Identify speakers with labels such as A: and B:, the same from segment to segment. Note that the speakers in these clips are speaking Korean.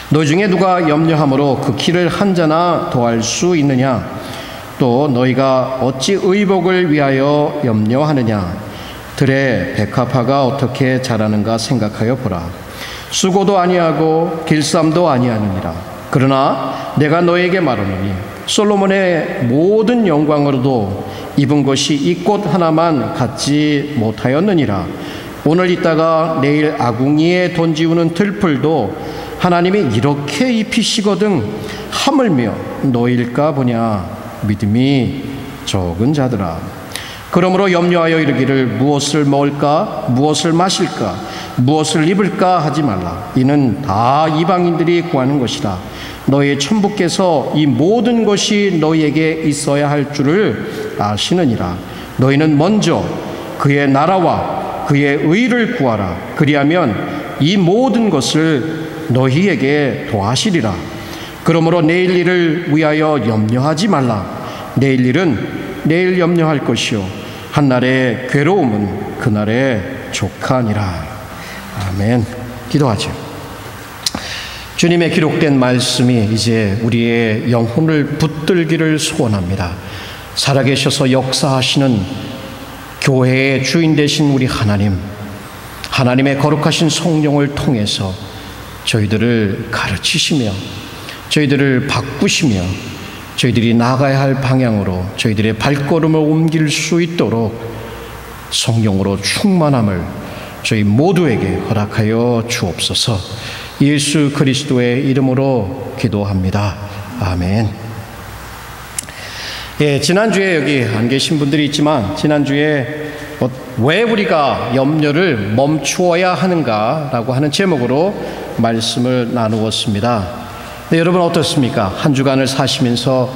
A: 너희 중에 누가 염려함으로 그 키를 한 자나 더할 수 있느냐? 또 너희가 어찌 의복을 위하여 염려하느냐? 들의 백합화가 어떻게 자라는가 생각하여 보라. 수고도 아니하고 길쌈도 아니하느니라. 그러나 내가 너에게 말하노니 솔로몬의 모든 영광으로도 입은 것이 이 꽃 하나만 갖지 못하였느니라. 오늘 있다가 내일 아궁이에 던지우는 들풀도 하나님이 이렇게 입히시거든 하물며 너희일까 보냐. 믿음이 적은 자들아. 그러므로 염려하여 이르기를 무엇을 먹을까 무엇을 마실까 무엇을 입을까 하지 말라. 이는 다 이방인들이 구하는 것이라. 너희의 천부께서 이 모든 것이 너희에게 있어야 할 줄을 아시느니라. 너희는 먼저 그의 나라와 그의 의를 구하라. 그리하면 이 모든 것을 너희에게 더하시리라. 그러므로 내일 일을 위하여 염려하지 말라. 내일 일은 내일 염려할 것이요 한날의 괴로움은 그날의 족하니라. 아멘. 기도하죠. 주님의 기록된 말씀이 이제 우리의 영혼을 붙들기를 소원합니다. 살아계셔서 역사하시는 교회의 주인 되신 우리 하나님, 하나님의 거룩하신 성령을 통해서 저희들을 가르치시며 저희들을 바꾸시며 저희들이 나가야 할 방향으로 저희들의 발걸음을 옮길 수 있도록 성령으로 충만함을 저희 모두에게 허락하여 주옵소서. 예수 그리스도의 이름으로 기도합니다. 아멘. 예, 지난주에 여기 안 계신 분들이 있지만 지난주에 왜 우리가 염려를 멈추어야 하는가라고 하는 제목으로 말씀을 나누었습니다. 네, 여러분 어떻습니까? 한 주간을 사시면서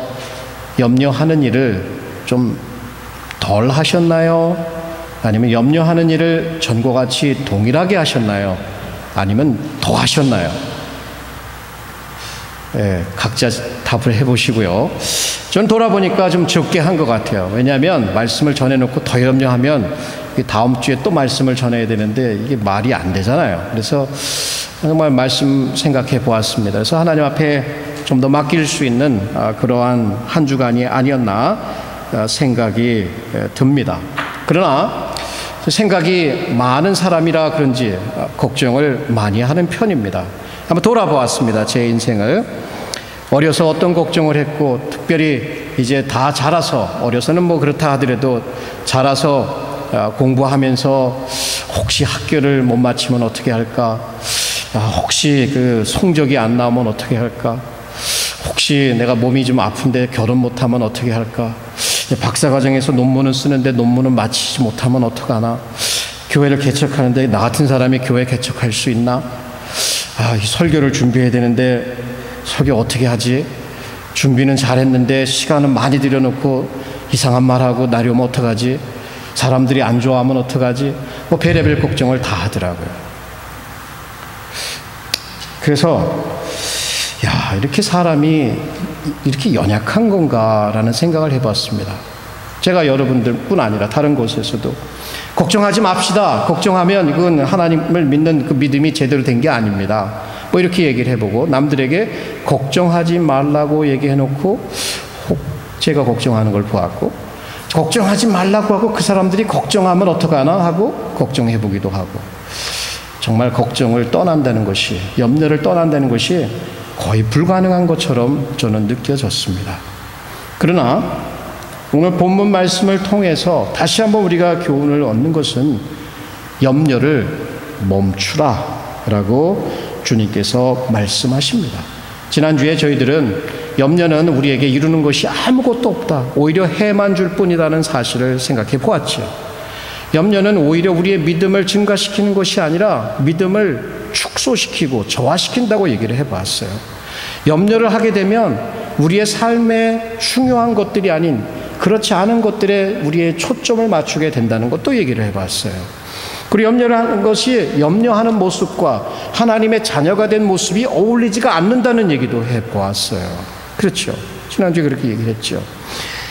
A: 염려하는 일을 좀 덜 하셨나요? 아니면 염려하는 일을 전과 같이 동일하게 하셨나요? 아니면 더 하셨나요? 예, 각자 답을 해보시고요. 전 돌아보니까 좀 적게 한 것 같아요. 왜냐하면 말씀을 전해놓고 더 염려하면 다음 주에 또 말씀을 전해야 되는데 이게 말이 안 되잖아요. 그래서 정말 말씀 생각해 보았습니다. 그래서 하나님 앞에 좀 더 맡길 수 있는 그러한 한 주간이 아니었나 생각이 듭니다. 그러나 생각이 많은 사람이라 그런지 걱정을 많이 하는 편입니다. 한번 돌아보았습니다. 제 인생을. 어려서 어떤 걱정을 했고, 특별히 이제 다 자라서, 어려서는 뭐 그렇다 하더라도 자라서 공부하면서 혹시 학교를 못 마치면 어떻게 할까? 혹시 그 성적이 안 나오면 어떻게 할까? 혹시 내가 몸이 좀 아픈데 결혼 못하면 어떻게 할까? 박사과정에서 논문을 쓰는데 논문을 마치지 못하면 어떡하나? 교회를 개척하는데 나 같은 사람이 교회 개척할 수 있나? 이 설교를 준비해야 되는데 설교 어떻게 하지? 준비는 잘했는데 시간은 많이 들여놓고 이상한 말하고 나려면 어떡하지? 사람들이 안 좋아하면 어떡하지? 뭐 별의별 걱정을 다 하더라고요. 그래서 이렇게 사람이 이렇게 연약한 건가라는 생각을 해봤습니다. 제가 여러분들뿐 아니라 다른 곳에서도 걱정하지 맙시다. 걱정하면 이건 하나님을 믿는 그 믿음이 제대로 된 게 아닙니다. 뭐 이렇게 얘기를 해보고 남들에게 걱정하지 말라고 얘기해놓고 제가 걱정하는 걸 보았고 걱정하지 말라고 하고 그 사람들이 걱정하면 어떡하나 하고 걱정해보기도 하고 정말 걱정을 떠난다는 것이 염려를 떠난다는 것이 거의 불가능한 것처럼 저는 느껴졌습니다. 그러나 오늘 본문 말씀을 통해서 다시 한번 우리가 교훈을 얻는 것은 염려를 멈추라 라고 주님께서 말씀하십니다. 지난주에 저희들은 염려는 우리에게 이루는 것이 아무것도 없다, 오히려 해만 줄 뿐이라는 사실을 생각해 보았죠. 염려는 오히려 우리의 믿음을 증가시키는 것이 아니라 믿음을 축소시키고 저하시킨다고 얘기를 해봤어요. 염려를 하게 되면 우리의 삶에 중요한 것들이 아닌 그렇지 않은 것들에 우리의 초점을 맞추게 된다는 것도 얘기를 해봤어요. 그리고 염려를 하는 것이 염려하는 모습과 하나님의 자녀가 된 모습이 어울리지가 않는다는 얘기도 해보았어요. 그렇죠. 지난주에 그렇게 얘기했죠.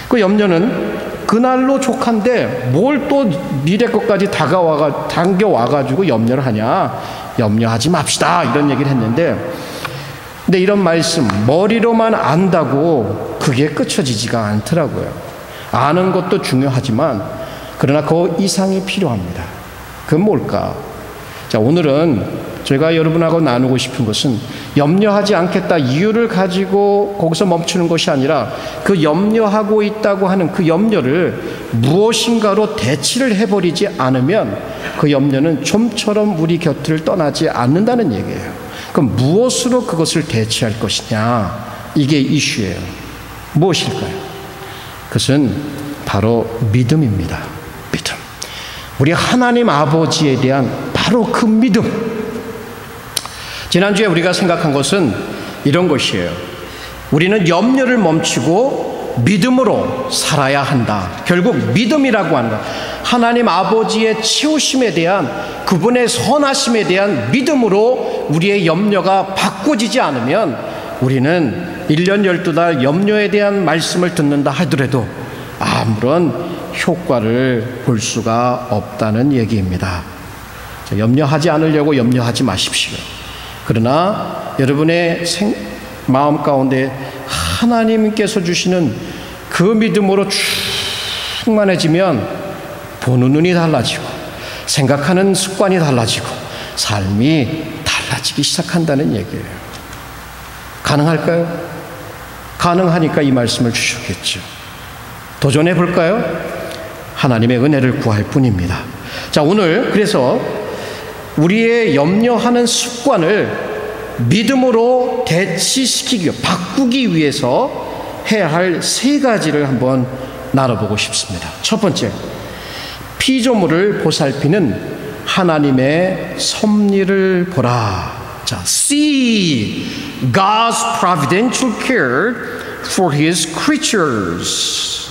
A: 그 염려는 그날로 족한데 뭘 또 미래 것까지 당겨와가지고 염려를 하냐. 염려하지 맙시다 이런 얘기를 했는데 근데 이런 말씀, 머리로만 안다고 그게 끝쳐지지가 않더라고요. 아는 것도 중요하지만 그러나 그 이상이 필요합니다. 그건 뭘까? 자, 오늘은 제가 여러분하고 나누고 싶은 것은 염려하지 않겠다 이유를 가지고 거기서 멈추는 것이 아니라 그 염려하고 있다고 하는 그 염려를 무엇인가로 대치를 해버리지 않으면 그 염려는 좀처럼 우리 곁을 떠나지 않는다는 얘기예요. 그럼 무엇으로 그것을 대치할 것이냐? 이게 이슈예요. 무엇일까요? 그것은 바로 믿음입니다. 믿음. 우리 하나님 아버지에 대한 바로 그 믿음. 지난주에 우리가 생각한 것은 이런 것이에요. 우리는 염려를 멈추고 믿음으로 살아야 한다. 결국 믿음이라고 하는 것, 하나님 아버지의 치우심에 대한, 그분의 선하심에 대한 믿음으로 우리의 염려가 바꿔지지 않으면 우리는 1년 12달 염려에 대한 말씀을 듣는다 하더라도 아무런 효과를 볼 수가 없다는 얘기입니다. 염려하지 않으려고 염려하지 마십시오. 그러나 여러분의 마음 가운데 하나님께서 주시는 그 믿음으로 충만해지면 보는 눈이 달라지고 생각하는 습관이 달라지고 삶이 달라지기 시작한다는 얘기예요. 가능할까요? 가능하니까 이 말씀을 주셨겠죠. 도전해 볼까요? 하나님의 은혜를 구할 뿐입니다. 자, 오늘 그래서 우리의 염려하는 습관을 믿음으로 대치시키기 위해, 바꾸기 위해서 해야 할 세 가지를 한번 나눠보고 싶습니다. 첫 번째, 피조물을 보살피는 하나님의 섭리를 보라. 자, see God's providential care for His creatures.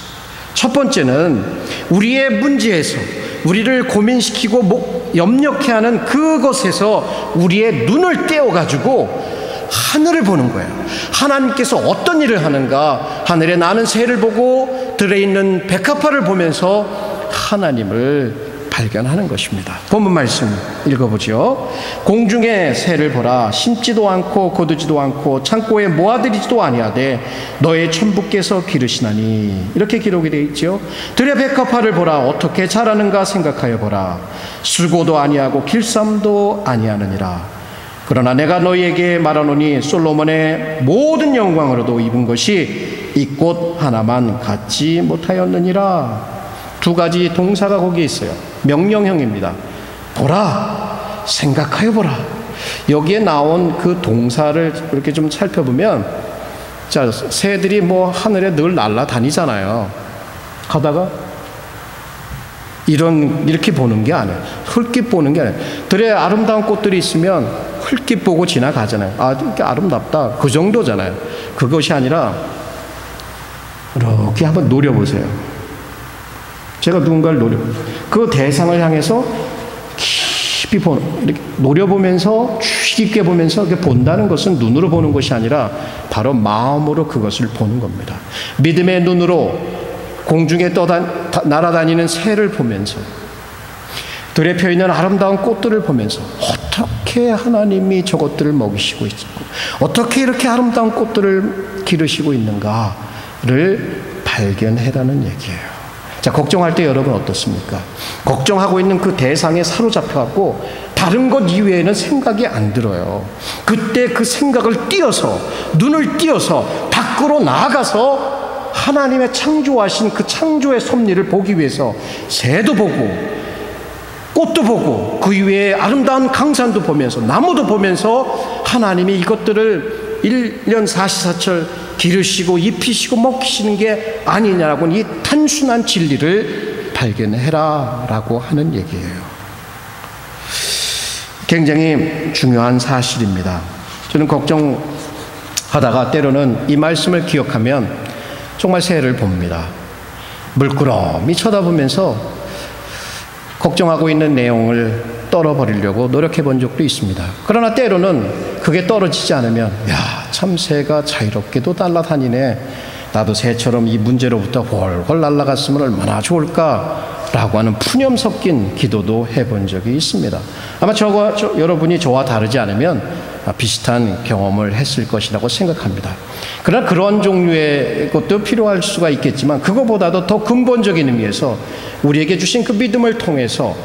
A: 첫 번째는 우리의 문제에서 우리를 고민시키고 염려케 하는 그것에서 우리의 눈을 떼어가지고 하늘을 보는 거예요. 하나님께서 어떤 일을 하는가, 하늘에 나는 새를 보고 들에 있는 백합화를 보면서 하나님을 발견하는 것입니다. 본문 말씀 읽어보죠. 공중의 새를 보라. 심지도 않고 거두지도 않고 창고에 모아들이지도 아니하되 너의 천부께서 기르시나니. 이렇게 기록이 되어 있죠. 들의 백합화를 보라. 어떻게 자라는가 생각하여 보라. 수고도 아니하고 길쌈도 아니하느니라. 그러나 내가 너희에게 말하노니 솔로몬의 모든 영광으로도 입은 것이 이 꽃 하나만 갖지 못하였느니라. 두 가지 동사가 거기에 있어요. 명령형입니다. 보라, 생각하여 보라. 여기에 나온 그 동사를 이렇게 좀 살펴보면, 자, 새들이 뭐 하늘에 늘 날아다니잖아요. 가다가 이렇게 보는 게 아니에요. 흙깃 보는 게 아니에요. 들에 아름다운 꽃들이 있으면 흙깃 보고 지나가잖아요. 아, 이렇게 아름답다. 그 정도잖아요. 그것이 아니라 이렇게 한번 노려보세요. 제가 누군가를 그 대상을 향해서 깊이 이렇게 노려보면서 주의 깊게 보면서 이렇게 본다는 것은 눈으로 보는 것이 아니라 바로 마음으로 그것을 보는 겁니다. 믿음의 눈으로 공중에 날아다니는 새를 보면서 들에 펴있는 아름다운 꽃들을 보면서 어떻게 하나님이 저것들을 먹이시고 있고 어떻게 이렇게 아름다운 꽃들을 기르시고 있는가를 발견해라는 얘기예요. 자, 걱정할 때 여러분 어떻습니까? 걱정하고 있는 그 대상에 사로잡혀갖고 다른 것 이외에는 생각이 안 들어요. 그때 그 생각을 띄어서, 눈을 띄어서 밖으로 나아가서 하나님의 창조하신 그 창조의 섭리를 보기 위해서 새도 보고 꽃도 보고 그 이외에 아름다운 강산도 보면서 나무도 보면서 하나님이 이것들을 1년 사시사철 기르시고 입히시고 먹히시는 게 아니냐라고 이 단순한 진리를 발견해라 라고 하는 얘기예요. 굉장히 중요한 사실입니다. 저는 걱정하다가 때로는 이 말씀을 기억하면 정말 새를 봅니다. 물끄러미 쳐다보면서 걱정하고 있는 내용을 떨어버리려고 노력해 본 적도 있습니다. 그러나 때로는 그게 떨어지지 않으면 야, 참 새가 자유롭게도 날아다니네. 나도 새처럼 이 문제로부터 훨훨 날아갔으면 얼마나 좋을까라고 하는 푸념 섞인 기도도 해본 적이 있습니다. 아마 여러분이 저와 다르지 않으면 비슷한 경험을 했을 것이라고 생각합니다. 그러나 그런 종류의 것도 필요할 수가 있겠지만 그거보다도 더 근본적인 의미에서 우리에게 주신 그 믿음을 통해서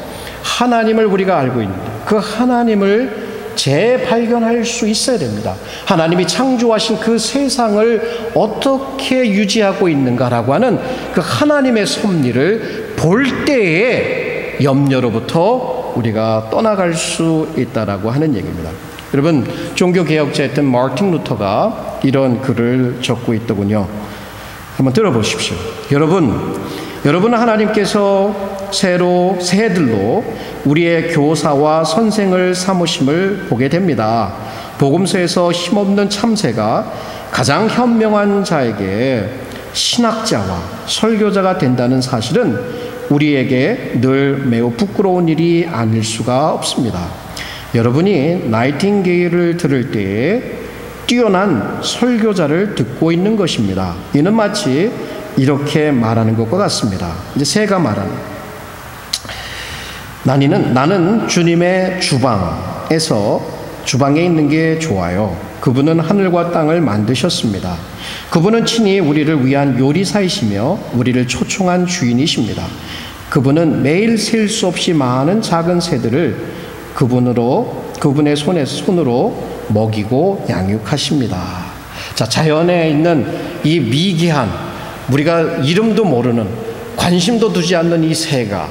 A: 하나님을 우리가 알고 있는데 그 하나님을 재발견할 수 있어야 됩니다. 하나님이 창조하신 그 세상을 어떻게 유지하고 있는가라고 하는 그 하나님의 섭리를 볼 때에 염려로부터 우리가 떠나갈 수 있다라고 하는 얘기입니다. 여러분, 종교개혁자였던 마틴 루터가 이런 글을 적고 있더군요. 한번 들어보십시오. 여러분은 하나님께서 새해들로 우리의 교사와 선생을 삼으심을 보게 됩니다. 복음서에서 힘없는 참새가 가장 현명한 자에게 신학자와 설교자가 된다는 사실은 우리에게 늘 매우 부끄러운 일이 아닐 수가 없습니다. 여러분이 나이팅게일을 들을 때에 뛰어난 설교자를 듣고 있는 것입니다. 이는 마치 이렇게 말하는 것과 같습니다. 이제 새가 말하는, 나는 주님의 주방에 있는 게 좋아요. 그분은 하늘과 땅을 만드셨습니다. 그분은 친히 우리를 위한 요리사이시며 우리를 초청한 주인이십니다. 그분은 매일 셀 수 없이 많은 작은 새들을 그분의 손으로 먹이고 양육하십니다. 자, 자연에 있는 이 미개한, 우리가 이름도 모르는, 관심도 두지 않는 이 새가,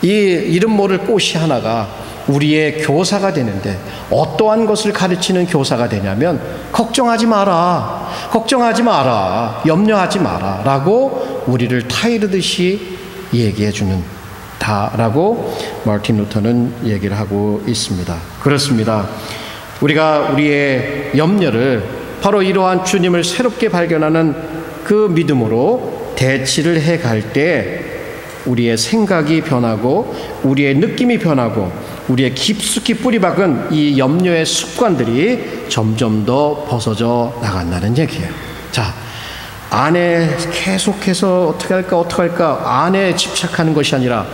A: 이 이름 모를 꽃이 하나가 우리의 교사가 되는데 어떠한 것을 가르치는 교사가 되냐면 걱정하지 마라, 염려하지 마라 라고 우리를 타이르듯이 얘기해 주는 다라고 마틴 루터는 얘기를 하고 있습니다. 그렇습니다. 우리가 우리의 염려를 바로 이러한 주님을 새롭게 발견하는 그 믿음으로 대치를 해갈 때 우리의 생각이 변하고 우리의 느낌이 변하고 우리의 깊숙이 뿌리박은 이 염려의 습관들이 점점 더 벗어져 나간다는 얘기예요. 자, 안에 계속해서 어떻게 할까 안에 집착하는 것이 아니라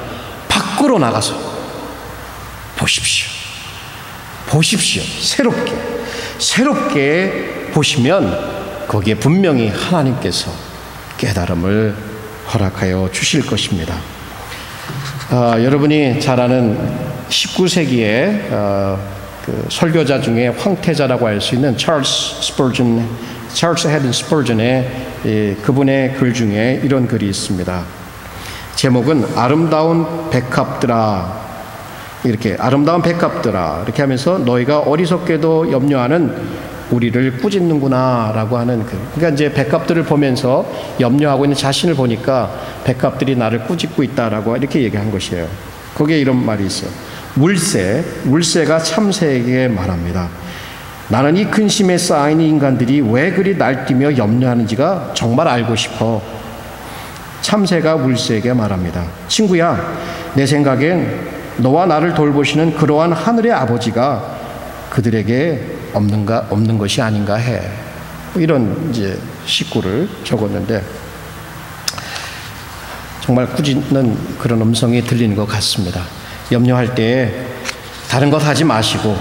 A: 밖으로 나가서 보십시오. 새롭게 보시면 거기에 분명히 하나님께서 깨달음을 허락하여 주실 것입니다. 여러분이 잘 아는 19세기의 그 설교자 중에 황태자라고 할 수 있는 찰스 헤든 스퍼전의 그분의 글 중에 이런 글이 있습니다. 제목은 아름다운 백합들아, 이렇게 하면서 너희가 어리석게도 염려하는 우리를 꾸짖는구나 라고 하는 글. 그러니까 이제 백합들을 보면서 염려하고 있는 자신을 보니까 백합들이 나를 꾸짖고 있다라고 이렇게 얘기한 것이에요. 거기에 이런 말이 있어요. 물새가 참새에게 말합니다. 나는 이 근심에 쌓인 인간들이 왜 그리 날뛰며 염려하는지가 정말 알고 싶어. 참새가 물새에게 말합니다. 친구야, 내 생각엔 너와 나를 돌보시는 그러한 하늘의 아버지가 그들에게 없는 것이 아닌가 해. 이런 이제 식구를 적었는데 정말 꾸짖는 그런 음성이 들리는 것 같습니다. 염려할 때 다른 것 하지 마시고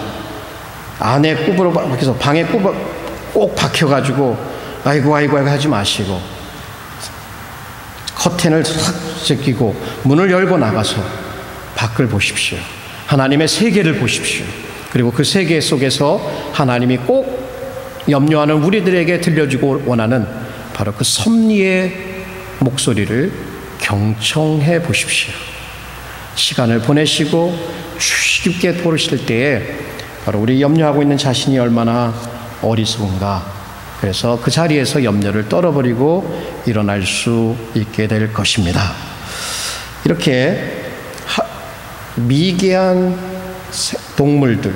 A: 안에 굽으로 박혀서 방에 꼭 박혀가지고 아이고 하지 마시고 커튼을 싹 제끼고 문을 열고 나가서 밖을 보십시오. 하나님의 세계를 보십시오. 그리고 그 세계 속에서 하나님이 꼭 염려하는 우리들에게 들려주고 원하는 바로 그 섭리의 목소리를 경청해 보십시오. 시간을 보내시고 깊게 돌으실 때에 바로 우리 염려하고 있는 자신이 얼마나 어리석은가, 그래서 그 자리에서 염려를 떨어버리고 일어날 수 있게 될 것입니다. 이렇게 미개한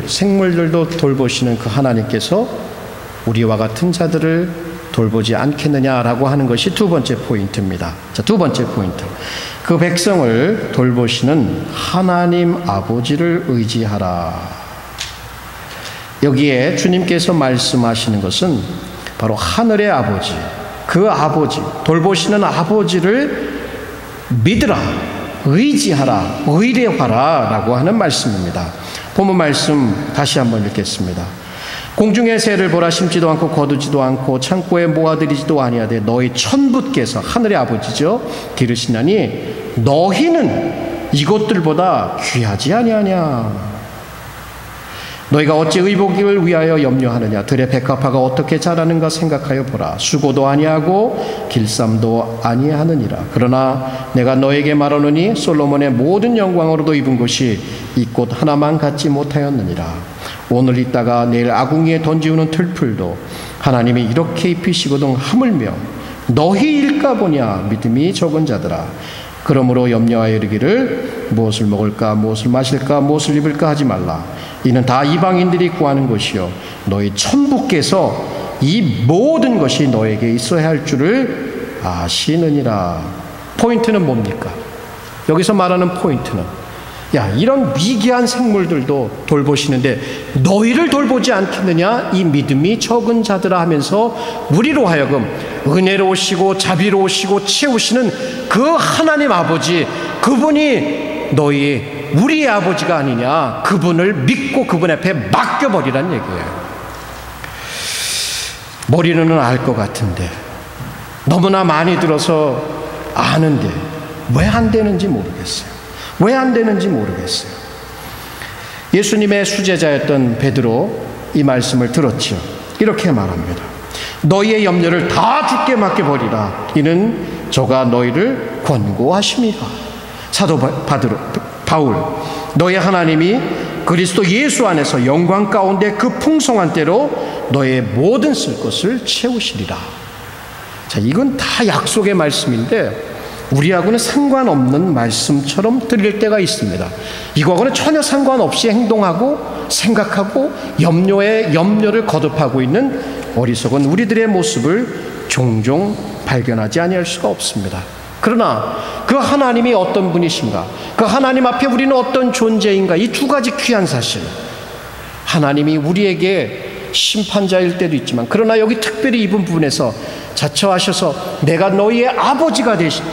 A: 생물들도 돌보시는 그 하나님께서 우리와 같은 자들을 돌보지 않겠느냐라고 하는 것이 두 번째 포인트입니다. 자, 두 번째 포인트. 그 백성을 돌보시는 하나님 아버지를 의지하라. 여기에 주님께서 말씀하시는 것은 바로 하늘의 아버지, 그 아버지, 돌보시는 아버지를 믿으라, 의지하라, 의뢰하라 라고 하는 말씀입니다. 본문 말씀 다시 한번 읽겠습니다. 공중의 새를 보라, 심지도 않고 거두지도 않고 창고에 모아들이지도 아니하되 너희 천부께서, 하늘의 아버지죠, 기르시나니 너희는 이것들보다 귀하지 아니하냐. 너희가 어찌 의복을 위하여 염려하느냐. 들의 백합화가 어떻게 자라는가 생각하여 보라. 수고도 아니하고 길쌈도 아니하느니라. 그러나 내가 너에게 말하노니 솔로몬의 모든 영광으로도 입은 것이 이 꽃 하나만 갖지 못하였느니라. 오늘 있다가 내일 아궁이에 던지우는 들풀도 하나님이 이렇게 입히시거든 하물며 너희일까 보냐. 믿음이 적은 자들아. 그러므로 염려하여 이르기를 무엇을 먹을까, 무엇을 마실까, 무엇을 입을까 하지 말라. 이는 다 이방인들이 구하는 것이요 너희 천부께서 이 모든 것이 너에게 있어야 할 줄을 아시느니라. 포인트는 뭡니까? 여기서 말하는 포인트는, 야, 이런 미개한 생물들도 돌보시는데 너희를 돌보지 않겠느냐, 이 믿음이 적은 자들아 하면서 우리로 하여금 은혜로우시고 자비로우시고 채우시는 그 하나님 아버지, 그분이 우리의 아버지가 아니냐, 그분을 믿고 그분 앞에 맡겨버리란 얘기예요. 머리로는 알 것 같은데, 너무나 많이 들어서 아는데 왜 안 되는지 모르겠어요. 왜 안 되는지 모르겠어요. 예수님의 수제자였던 베드로 이 말씀을 들었죠. 이렇게 말합니다. 너희의 염려를 다 주께 맡겨버리라. 이는 저가 너희를 권고하심이라. 사도 바울, 너희 하나님이 그리스도 예수 안에서 영광 가운데 그 풍성한 때로 너의 모든 쓸 것을 채우시리라. 자, 이건 다 약속의 말씀인데 우리하고는 상관없는 말씀처럼 들릴 때가 있습니다. 이거하고는 전혀 상관없이 행동하고 생각하고 염려를 거듭하고 있는 어리석은 우리들의 모습을 종종 발견하지 아니할 수가 없습니다. 그러나 그 하나님이 어떤 분이신가, 그 하나님 앞에 우리는 어떤 존재인가, 이 두 가지 귀한 사실, 하나님이 우리에게 심판자일 때도 있지만, 그러나 여기 특별히 이 부분에서 자처하셔서 내가 너희의 아버지가 되신다,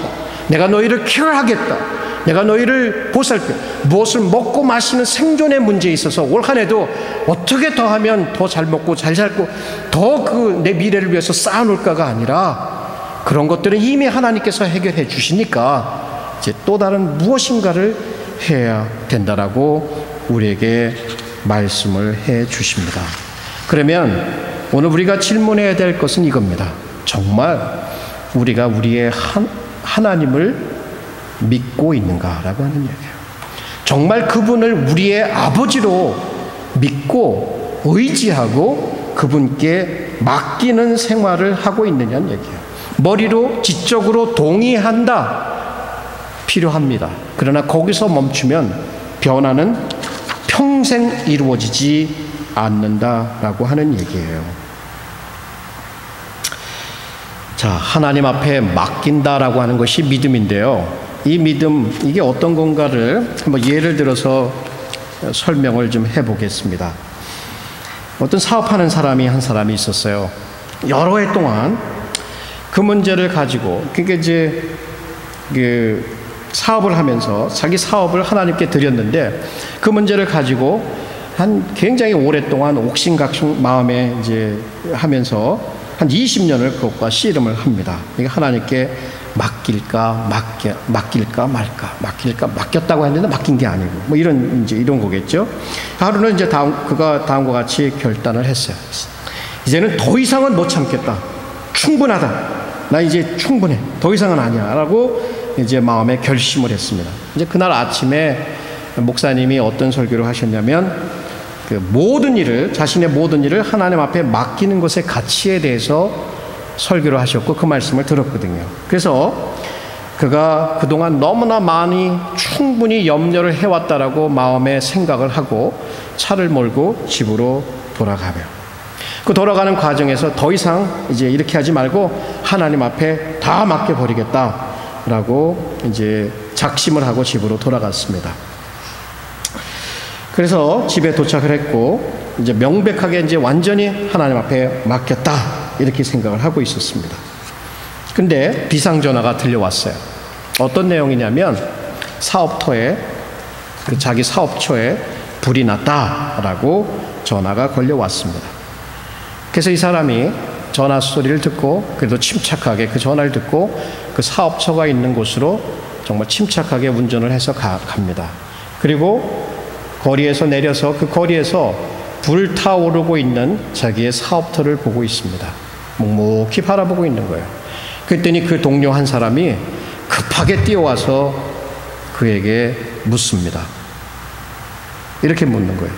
A: 내가 너희를 케어하겠다, 내가 너희를 보살펴, 무엇을 먹고 마시는 생존의 문제에 있어서 올 한 해도 어떻게 더하면 더 잘 먹고 잘 살고 더 내 미래를 위해서 쌓아놓을까가 아니라, 그런 것들은 이미 하나님께서 해결해 주시니까 이제 또 다른 무엇인가를 해야 된다라고 우리에게 말씀을 해 주십니다. 그러면 오늘 우리가 질문해야 될 것은 이겁니다. 정말 우리가 우리의 하나님을 믿고 있는가라고 하는 얘기예요. 정말 그분을 우리의 아버지로 믿고 의지하고 그분께 맡기는 생활을 하고 있느냐는 얘기예요. 머리로 지적으로 동의한다, 필요합니다. 그러나 거기서 멈추면 변화는 평생 이루어지지 않는다라고 하는 얘기예요. 자, 하나님 앞에 맡긴다라고 하는 것이 믿음인데요. 이 믿음, 이게 어떤 건가를 한번 예를 들어서 설명을 좀 해보겠습니다. 어떤 사업하는 한 사람이 있었어요. 여러 해 동안 그 문제를 가지고, 그게 이제 그 사업을 하면서 자기 사업을 하나님께 드렸는데, 그 문제를 가지고 한 굉장히 오랫동안 옥신각신 마음에 이제 하면서 한 20년을 그것과 씨름을 합니다. 이게 하나님께 맡길까 말까, 맡겼다고 했는데 맡긴 게 아니고, 뭐 이런 거겠죠. 하루는 이제 그가 다음과 같이 결단을 했어요. 이제는 더 이상은 못 참겠다. 충분하다. 나 이제 충분해. 더 이상은 아니야. 라고 이제 마음에 결심을 했습니다. 이제 그날 아침에 목사님이 어떤 설교를 하셨냐면, 자신의 모든 일을 하나님 앞에 맡기는 것의 가치에 대해서 설교를 하셨고, 그 말씀을 들었거든요. 그래서 그가 그동안 너무나 많이 충분히 염려를 해왔다라고 마음에 생각을 하고 차를 몰고 집으로 돌아가며, 그 돌아가는 과정에서 더 이상 이제 이렇게 하지 말고 하나님 앞에 다 맡겨버리겠다라고 이제 작심을 하고 집으로 돌아갔습니다. 그래서 집에 도착을 했고, 이제 명백하게 이제 완전히 하나님 앞에 맡겼다, 이렇게 생각을 하고 있었습니다. 근데 비상전화가 들려왔어요. 어떤 내용이냐면, 사업터에, 자기 사업처에 불이 났다라고 전화가 걸려왔습니다. 그래서 이 사람이 전화 소리를 듣고 그래도 침착하게 그 전화를 듣고 그 사업처가 있는 곳으로 정말 침착하게 운전을 해서 갑니다. 그리고 거리에서 내려서 그 거리에서 불타오르고 있는 자기의 사업터를 보고 있습니다. 묵묵히 바라보고 있는 거예요. 그랬더니 그 동료 한 사람이 급하게 뛰어와서 그에게 묻습니다. 이렇게 묻는 거예요.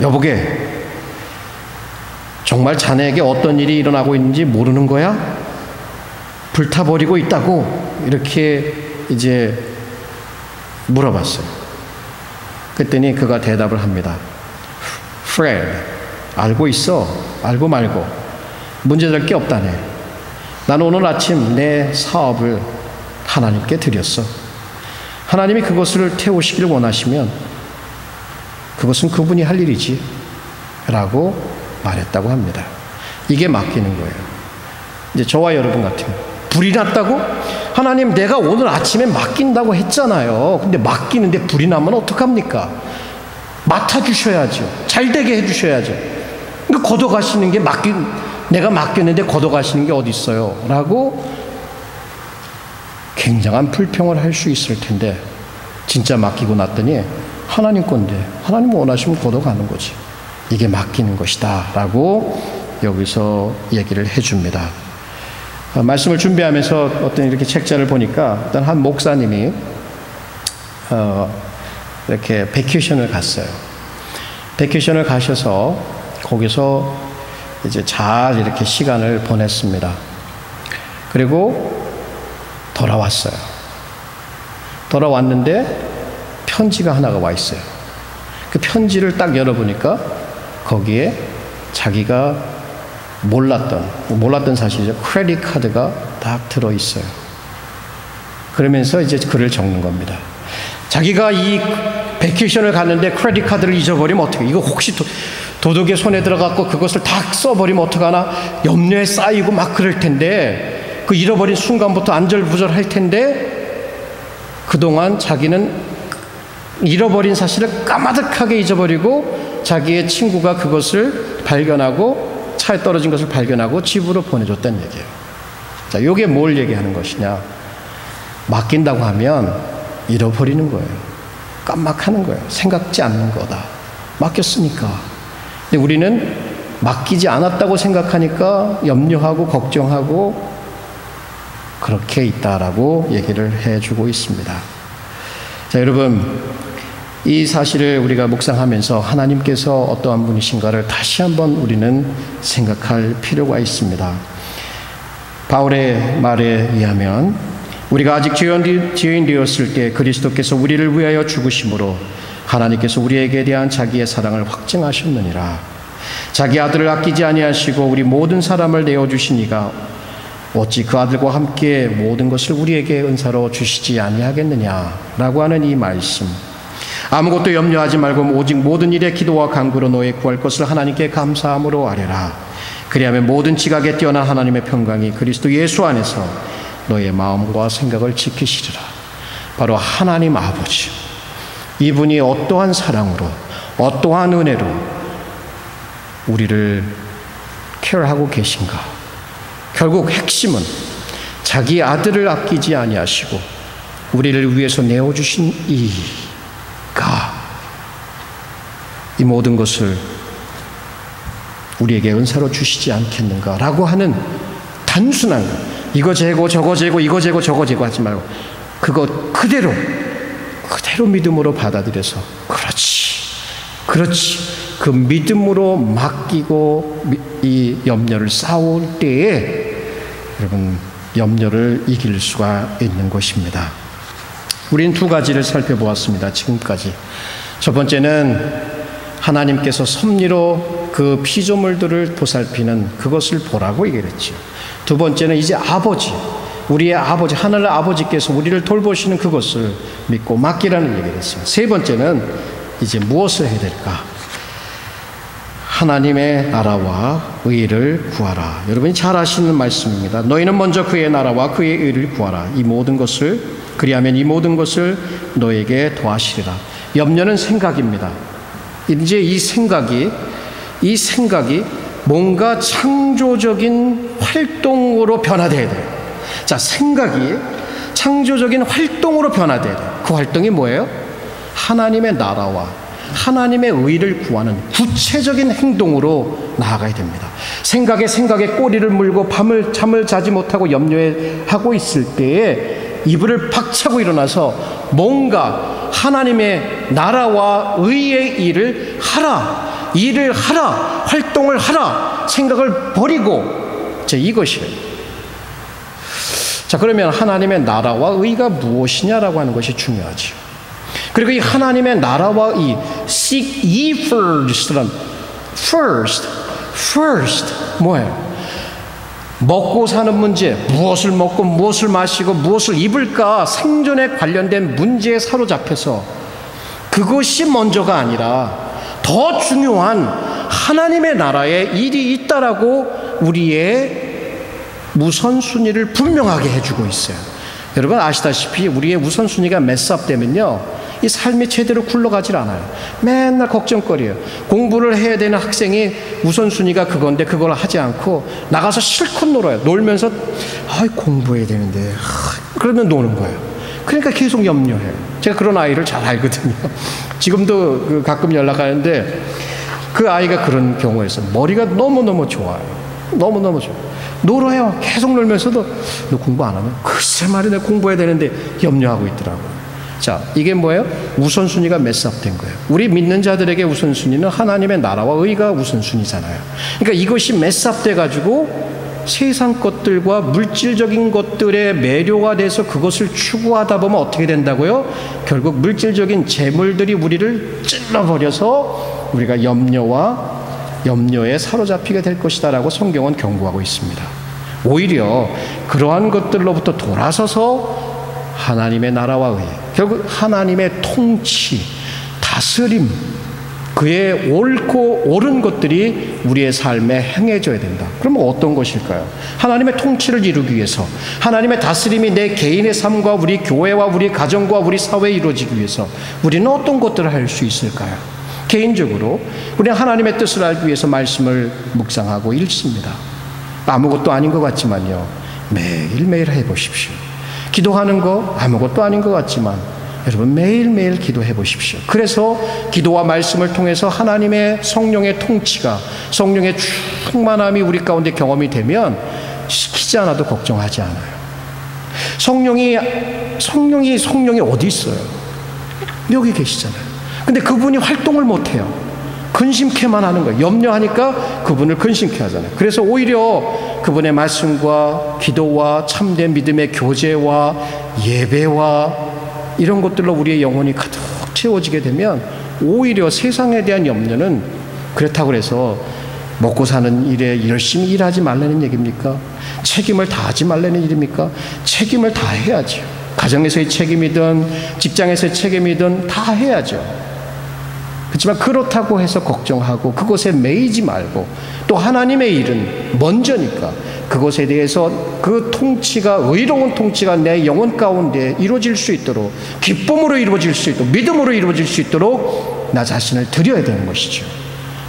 A: 여보게, 정말 자네에게 어떤 일이 일어나고 있는지 모르는 거야? 불타버리고 있다고 이렇게 이제 물어봤어요. 그랬더니 그가 대답을 합니다. Fred, 알고 있어. 알고 말고. 문제될 게 없다네. 나는 오늘 아침 내 사업을 하나님께 드렸어. 하나님이 그것을 태우시기를 원하시면 그것은 그분이 할 일이지 라고 말했다고 합니다. 이게 맡기는 거예요. 이제 저와 여러분 같은 불이 났다고? 하나님, 내가 오늘 아침에 맡긴다고 했잖아요. 근데 맡기는데 불이 나면 어떡합니까? 맡아주셔야죠. 잘 되게 해주셔야죠. 그러니까 걷어가시는 게 내가 맡겼는데 걷어가시는 게 어디 있어요? 라고 굉장한 불평을 할 수 있을 텐데 진짜 맡기고 났더니 하나님 건데 하나님 원하시면 걷어가는 거지. 이게 맡기는 것이다 라고 여기서 얘기를 해줍니다. 말씀을 준비하면서 어떤 이렇게 책자를 보니까 어떤 한 목사님이 이렇게 베케이션을 갔어요. 베케이션을 가셔서 거기서 이제 잘 이렇게 시간을 보냈습니다. 그리고 돌아왔어요. 돌아왔는데 편지가 하나가 와 있어요. 그 편지를 딱 열어보니까 거기에 자기가 몰랐던 사실이죠. 크레딧 카드가 딱 들어있어요. 그러면서 이제 글을 적는 겁니다. 자기가 이 베케이션을 갔는데 크레딧 카드를 잊어버리면 어떡해. 이거 혹시 도둑의 손에 들어갔고 그것을 다 써버리면 어떡하나. 염려에 쌓이고 막 그럴 텐데 그 잃어버린 순간부터 안절부절할 텐데 그동안 자기는 잃어버린 사실을 까마득하게 잊어버리고 자기의 친구가 그것을 발견하고 차에 떨어진 것을 발견하고 집으로 보내줬다는 얘기예요. 자, 이게 뭘 얘기하는 것이냐. 맡긴다고 하면 잃어버리는 거예요. 깜빡하는 거예요. 생각지 않는 거다. 맡겼으니까. 근데 우리는 맡기지 않았다고 생각하니까 염려하고 걱정하고 그렇게 있다라고 얘기를 해주고 있습니다. 자, 여러분, 이 사실을 우리가 묵상하면서 하나님께서 어떠한 분이신가를 다시 한번 우리는 생각할 필요가 있습니다. 바울의 말에 의하면 우리가 아직 죄인 되었을 때 그리스도께서 우리를 위하여 죽으심으로 하나님께서 우리에게 대한 자기의 사랑을 확증하셨느니라. 자기 아들을 아끼지 아니하시고 우리 모든 사람을 내어주시니가 어찌 그 아들과 함께 모든 것을 우리에게 은사로 주시지 아니하겠느냐라고 하는 이 말씀. 아무것도 염려하지 말고 오직 모든 일에 기도와 간구로 너의 구할 것을 하나님께 감사함으로 아뢰라. 그리하면 모든 지각에 뛰어난 하나님의 평강이 그리스도 예수 안에서 너의 마음과 생각을 지키시리라. 바로 하나님 아버지, 이분이 어떠한 사랑으로 어떠한 은혜로 우리를 케어하고 계신가. 결국 핵심은 자기 아들을 아끼지 아니하시고 우리를 위해서 내어주신 이 모든 것을 우리에게 은사로 주시지 않겠는가라고 하는 단순한 것. 이거 재고 저거 재고 이거 재고 저거 재고 하지 말고 그거 그대로 믿음으로 받아들여서 그렇지 그 믿음으로 맡기고 이 염려를 쌓을 때에 여러분 염려를 이길 수가 있는 것입니다. 우린 두 가지를 살펴보았습니다. 지금까지. 첫 번째는 하나님께서 섭리로 그 피조물들을 보살피는 그것을 보라고 얘기했죠. 두 번째는 이제 우리의 아버지, 하늘 아버지께서 우리를 돌보시는 그것을 믿고 맡기라는 얘기를 했어요. 세 번째는 이제 무엇을 해야 될까? 하나님의 나라와 의를 구하라. 여러분이 잘 아시는 말씀입니다. 너희는 먼저 그의 나라와 그의 의를 구하라. 이 모든 것을, 그리하면 이 모든 것을 너에게 더하시리라. 염려는 생각입니다. 이제 이 생각이 이 생각이 뭔가 창조적인 활동으로 변화돼야 돼요. 자, 생각이 창조적인 활동으로 변화돼야 돼요. 그 활동이 뭐예요? 하나님의 나라와 하나님의 의를 구하는 구체적인 행동으로 나아가야 됩니다. 생각에 꼬리를 물고 잠을 자지 못하고 염려하고 있을 때에 이불을 박차고 일어나서 뭔가 하나님의 나라와 의의 일을 하라, 활동을 하라, 생각을 버리고, 이것이에요. 자, 그러면 하나님의 나라와 의가 무엇이냐라고 하는 것이 중요하죠. 그리고 이 하나님의 나라와 이 seek ye first란 first 뭐예요? 먹고 사는 문제, 무엇을 먹고 무엇을 마시고 무엇을 입을까, 생존에 관련된 문제에 사로잡혀서 그것이 먼저가 아니라 더 중요한 하나님의 나라에 일이 있다라고 우리의 우선순위를 분명하게 해주고 있어요. 여러분 아시다시피 우리의 우선순위가 메스업되면요, 이 삶이 제대로 굴러가질 않아요. 맨날 걱정거리예요. 공부를 해야 되는 학생이 우선순위가 그건데 그걸 하지 않고 나가서 실컷 놀아요. 놀면서 공부해야 되는데 그러면 노는 거예요. 그러니까 계속 염려해요. 제가 그런 아이를 잘 알거든요. 지금도 가끔 연락하는데 그 아이가 그런 경우에서 머리가 너무너무 좋아요. 너무너무 좋아요. 놀아요. 계속 놀면서도 너 공부 안 하면? 글쎄 말이야, 공부해야 되는데 염려하고 있더라고요. 자, 이게 뭐예요? 우선순위가 메스업된 거예요. 우리 믿는 자들에게 우선순위는 하나님의 나라와 의가 우선순위잖아요. 그러니까 이것이 메스업돼 가지고 세상 것들과 물질적인 것들에 매료가 돼서 그것을 추구하다 보면 어떻게 된다고요? 결국 물질적인 재물들이 우리를 찔러버려서 우리가 염려에 사로잡히게 될 것이다라고 성경은 경고하고 있습니다. 오히려 그러한 것들로부터 돌아서서 하나님의 나라와 의, 결국 하나님의 통치, 다스림, 그의 옳고 옳은 것들이 우리의 삶에 행해져야 된다. 그러면 어떤 것일까요? 하나님의 통치를 이루기 위해서, 하나님의 다스림이 내 개인의 삶과 우리 교회와 우리 가정과 우리 사회에 이루어지기 위해서 우리는 어떤 것들을 할 수 있을까요? 개인적으로 우리는 하나님의 뜻을 알기 위해서 말씀을 묵상하고 읽습니다. 아무것도 아닌 것 같지만요, 매일매일 해보십시오. 기도하는 거 아무것도 아닌 것 같지만 여러분 매일매일 기도해 보십시오. 그래서 기도와 말씀을 통해서 하나님의 성령의 통치가, 성령의 충만함이 우리 가운데 경험이 되면 시키지 않아도 걱정하지 않아요. 성령이 어디 있어요? 여기 계시잖아요. 근데 그분이 활동을 못해요. 근심케만 하는 거예요. 염려하니까 그분을 근심케 하잖아요. 그래서 오히려 그분의 말씀과 기도와 참된 믿음의 교제와 예배와 이런 것들로 우리의 영혼이 가득 채워지게 되면 오히려 세상에 대한 염려는, 그렇다고 해서 먹고 사는 일에 열심히 일하지 말라는 얘기입니까? 책임을 다하지 말라는 일입니까? 책임을 다 해야죠. 가정에서의 책임이든 직장에서의 책임이든 다 해야죠. 그렇지만 그렇다고 해서 걱정하고 그것에 매이지 말고, 또 하나님의 일은 먼저니까 그것에 대해서 그 통치가, 의로운 통치가 내 영혼 가운데 이루어질 수 있도록, 기쁨으로 이루어질 수 있도록, 믿음으로 이루어질 수 있도록 나 자신을 드려야 되는 것이죠.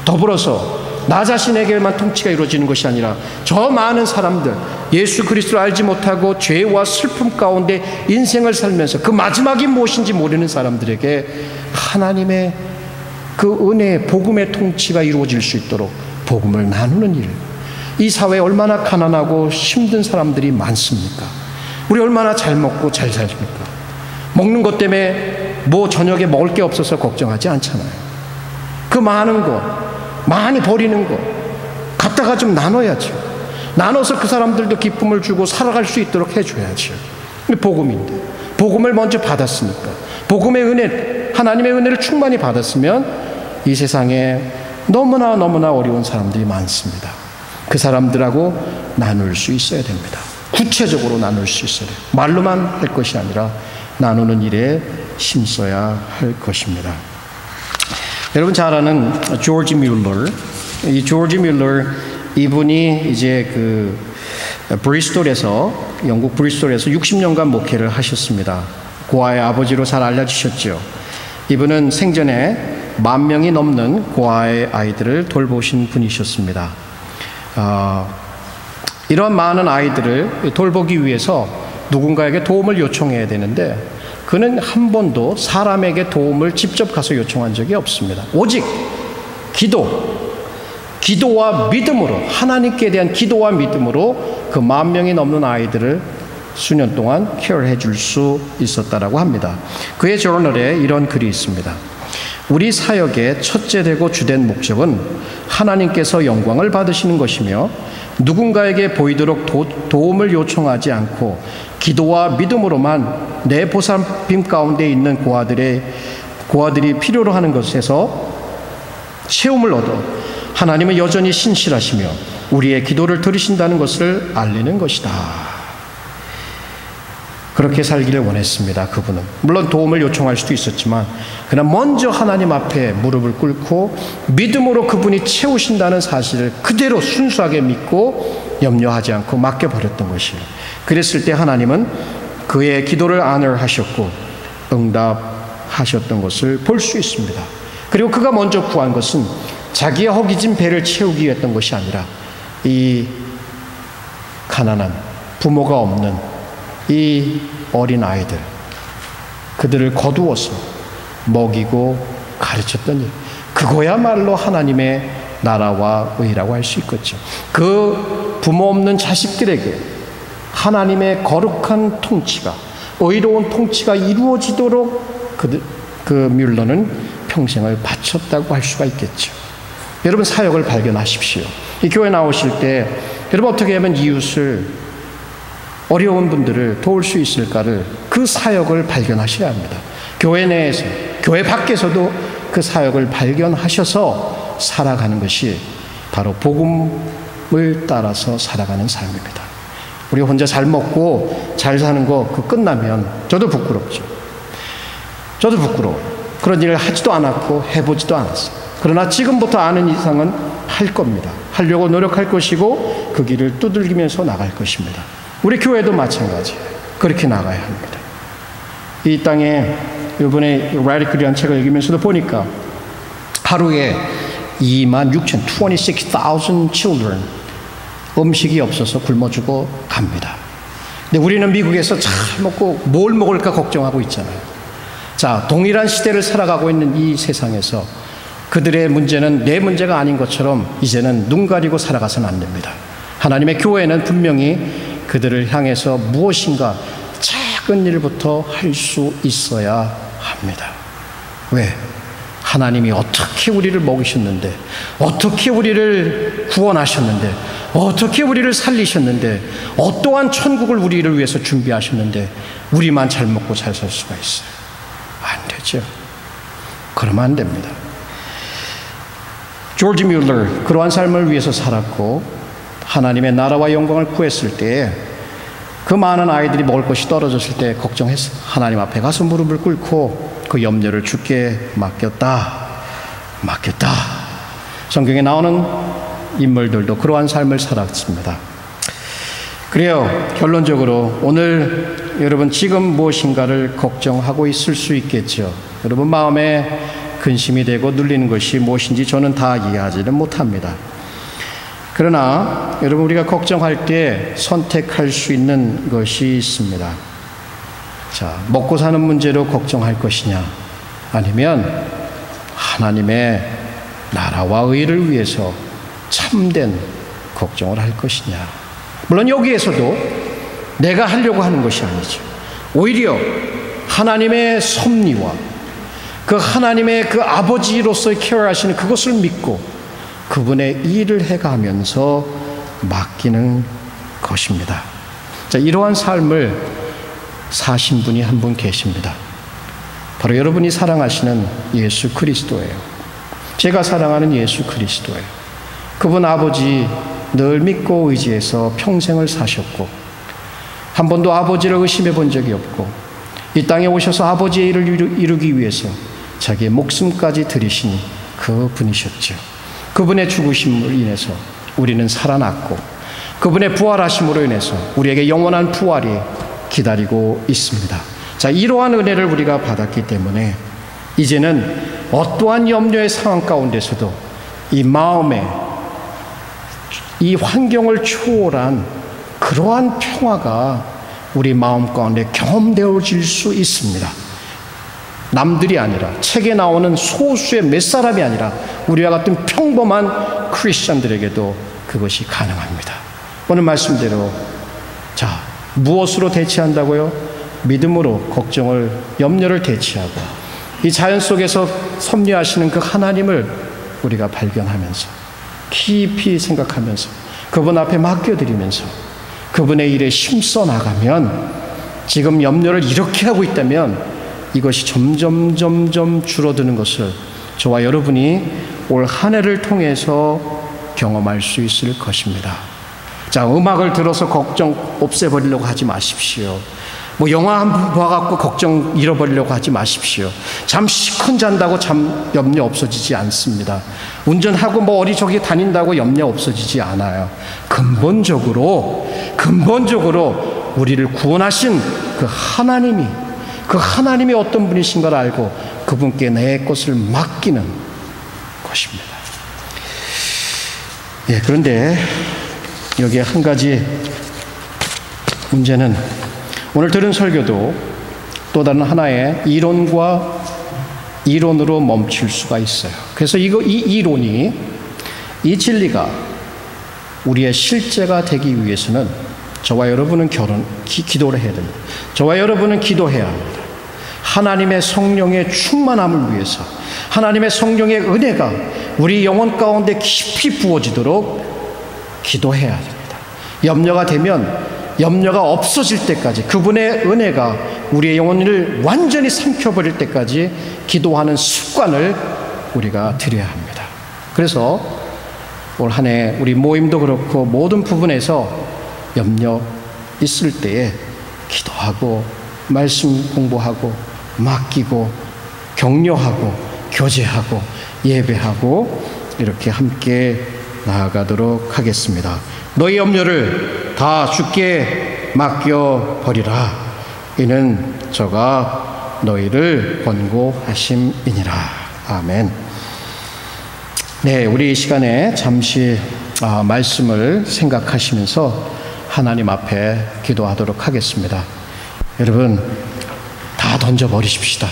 A: 더불어서 나 자신에게만 통치가 이루어지는 것이 아니라 저 많은 사람들, 예수 그리스도를 알지 못하고 죄와 슬픔 가운데 인생을 살면서 그 마지막이 무엇인지 모르는 사람들에게 하나님의 그 은혜의 복음의 통치가 이루어질 수 있도록 복음을 나누는 일. 이 사회에 얼마나 가난하고 힘든 사람들이 많습니까? 우리 얼마나 잘 먹고 잘 살습니까? 먹는 것 때문에 저녁에 먹을 게 없어서 걱정하지 않잖아요. 그 많은 거, 많이 버리는 거 갖다가 좀 나눠야죠. 나눠서 그 사람들도 기쁨을 주고 살아갈 수 있도록 해줘야죠. 복음인데, 복음을 먼저 받았으니까, 복음의 은혜, 하나님의 은혜를 충만히 받았으면 이 세상에 너무나 어려운 사람들이 많습니다. 그 사람들하고 나눌 수 있어야 됩니다. 구체적으로 나눌 수 있어야 돼요. 말로만 할 것이 아니라 나누는 일에 힘써야 할 것입니다. 여러분 잘 아는 조지 뮬러, 이 조지 뮬러 이분이 이제 영국 브리스톨에서 60년간 목회를 하셨습니다. 고아의 아버지로 잘 알려주셨죠. 이분은 생전에 10,000명이 넘는 고아의 아이들을 돌보신 분이셨습니다. 이런 많은 아이들을 돌보기 위해서 누군가에게 도움을 요청해야 되는데 그는 한 번도 사람에게 도움을 직접 가서 요청한 적이 없습니다. 오직 기도와 믿음으로, 하나님께 대한 기도와 믿음으로 그 10,000명이 넘는 아이들을 수년 동안 케어해 줄 수 있었다라고 합니다. 그의 저널에 이런 글이 있습니다. 우리 사역의 첫째 되고 주된 목적은 하나님께서 영광을 받으시는 것이며 누군가에게 보이도록 도움을 요청하지 않고 기도와 믿음으로만 내 보살핌 가운데 있는 고아들이 필요로 하는 것에서 체험을 얻어 하나님은 여전히 신실하시며 우리의 기도를 들으신다는 것을 알리는 것이다. 그렇게 살기를 원했습니다. 그분은 물론 도움을 요청할 수도 있었지만 그러나 먼저 하나님 앞에 무릎을 꿇고 믿음으로 그분이 채우신다는 사실을 그대로 순수하게 믿고 염려하지 않고 맡겨버렸던 것이에요. 그랬을 때 하나님은 그의 기도를 honor-하셨고 응답하셨던 것을 볼 수 있습니다. 그리고 그가 먼저 구한 것은 자기의 허기진 배를 채우기 위했던 것이 아니라 이 가난한 부모가 없는 이 어린 아이들, 그들을 거두어서 먹이고 가르쳤던 일, 그거야말로 하나님의 나라와 의라고 할 수 있겠죠. 그 부모 없는 자식들에게 하나님의 거룩한 통치가, 의로운 통치가 이루어지도록 그 뮬러는 평생을 바쳤다고 할 수가 있겠죠. 여러분, 사역을 발견하십시오. 이 교회 나오실 때 여러분 어떻게 하면 이웃을, 어려운 분들을 도울 수 있을까를, 그 사역을 발견하셔야 합니다. 교회 내에서, 교회 밖에서도 그 사역을 발견하셔서 살아가는 것이 바로 복음을 따라서 살아가는 삶입니다. 우리 혼자 잘 먹고 잘 사는 거 그 끝나면 저도 부끄럽죠. 저도 부끄러워요. 그런 일을 하지도 않았고 해보지도 않았어요. 그러나 지금부터 아는 이상은 할 겁니다. 하려고 노력할 것이고 그 길을 두들기면서 나갈 것입니다. 우리 교회도 마찬가지예요. 그렇게 나가야 합니다. 이 땅에 이번에 라디컬이라는 책을 읽으면서도 보니까 하루에 26,000 children 음식이 없어서 굶어 죽어 갑니다. 근데 우리는 미국에서 잘 먹고 뭘 먹을까 걱정하고 있잖아요. 자, 동일한 시대를 살아가고 있는 이 세상에서 그들의 문제는 내 문제가 아닌 것처럼 이제는 눈 가리고 살아가서는 안 됩니다. 하나님의 교회는 분명히 그들을 향해서 무엇인가 작은 일부터 할 수 있어야 합니다. 왜? 하나님이 어떻게 우리를 먹이셨는데, 어떻게 우리를 구원하셨는데, 어떻게 우리를 살리셨는데, 어떠한 천국을 우리를 위해서 준비하셨는데 우리만 잘 먹고 잘 살 수가 있어요? 안 되죠. 그러면 안 됩니다. 조지 뮬러, 그러한 삶을 위해서 살았고 하나님의 나라와 영광을 구했을 때 그 많은 아이들이 먹을 것이 떨어졌을 때 걱정했어요. 하나님 앞에 가서 무릎을 꿇고 그 염려를 주께 맡겼다. 성경에 나오는 인물들도 그러한 삶을 살았습니다. 그래요. 결론적으로 오늘 여러분 지금 무엇인가를 걱정하고 있을 수 있겠죠. 여러분 마음에 근심이 되고 눌리는 것이 무엇인지 저는 다 이해하지는 못합니다. 그러나 여러분, 우리가 걱정할 때 선택할 수 있는 것이 있습니다. 자, 먹고 사는 문제로 걱정할 것이냐, 아니면 하나님의 나라와 의를 위해서 참된 걱정을 할 것이냐. 물론 여기에서도 내가 하려고 하는 것이 아니죠. 오히려 하나님의 섭리와 그 하나님의 그 아버지로서의 케어하시는 그것을 믿고 그분의 일을 해가면서 맡기는 것입니다. 자, 이러한 삶을 사신 분이 한 분 계십니다. 바로 여러분이 사랑하시는 예수 그리스도예요. 제가 사랑하는 예수 그리스도예요. 그분 아버지 늘 믿고 의지해서 평생을 사셨고 한 번도 아버지를 의심해 본 적이 없고 이 땅에 오셔서 아버지의 일을 이루기 위해서 자기의 목숨까지 들이신 그 분이셨죠. 그분의 죽으심으로 인해서 우리는 살아났고 그분의 부활하심으로 인해서 우리에게 영원한 부활이 기다리고 있습니다. 자, 이러한 은혜를 우리가 받았기 때문에 이제는 어떠한 염려의 상황 가운데서도 이 마음에 이 환경을 초월한 그러한 평화가 우리 마음 가운데 경험되어질 수 있습니다. 남들이 아니라 책에 나오는 소수의 몇 사람이 아니라 우리와 같은 평범한 크리스천들에게도 그것이 가능합니다. 오늘 말씀대로 자, 무엇으로 대체한다고요? 믿음으로 걱정을, 염려를 대체하고 이 자연 속에서 섭리하시는 그 하나님을 우리가 발견하면서 깊이 생각하면서 그분 앞에 맡겨드리면서 그분의 일에 힘써 나가면, 지금 염려를 이렇게 하고 있다면 이것이 점점 줄어드는 것을 저와 여러분이 올 한 해를 통해서 경험할 수 있을 것입니다. 자, 음악을 들어서 걱정 없애버리려고 하지 마십시오. 뭐 영화 한 번 봐갖고 걱정 잃어버리려고 하지 마십시오. 잠 시큰 잔다고 잠 염려 없어지지 않습니다. 운전하고 뭐 어리저리 다닌다고 염려 없어지지 않아요. 근본적으로 우리를 구원하신 그 하나님이 어떤 분이신 걸 알고 그분께 내 것을 맡기는 것입니다. 예, 그런데 여기에 한 가지 문제는, 오늘 들은 설교도 또 다른 하나의 이론으로 멈출 수가 있어요. 그래서 이 이론이, 이 진리가 우리의 실제가 되기 위해서는 저와 여러분은 기도를 해야 됩니다. 저와 여러분은 기도해야 합니다. 하나님의 성령의 충만함을 위해서, 하나님의 성령의 은혜가 우리 영혼 가운데 깊이 부어지도록 기도해야 됩니다. 염려가 없어질 때까지, 그분의 은혜가 우리의 영혼을 완전히 삼켜버릴 때까지 기도하는 습관을 우리가 들여야 합니다. 그래서 올 한 해 우리 모임도 그렇고 모든 부분에서 염려 있을 때에 기도하고 말씀 공부하고 맡기고 격려하고 교제하고 예배하고 이렇게 함께 나아가도록 하겠습니다. 너희 염려를 다 주께 맡겨버리라. 이는 저가 너희를 권고하심이니라. 아멘. 네, 우리 이 시간에 잠시 말씀을 생각하시면서 하나님 앞에 기도하도록 하겠습니다. 여러분, 다 던져버리십시다.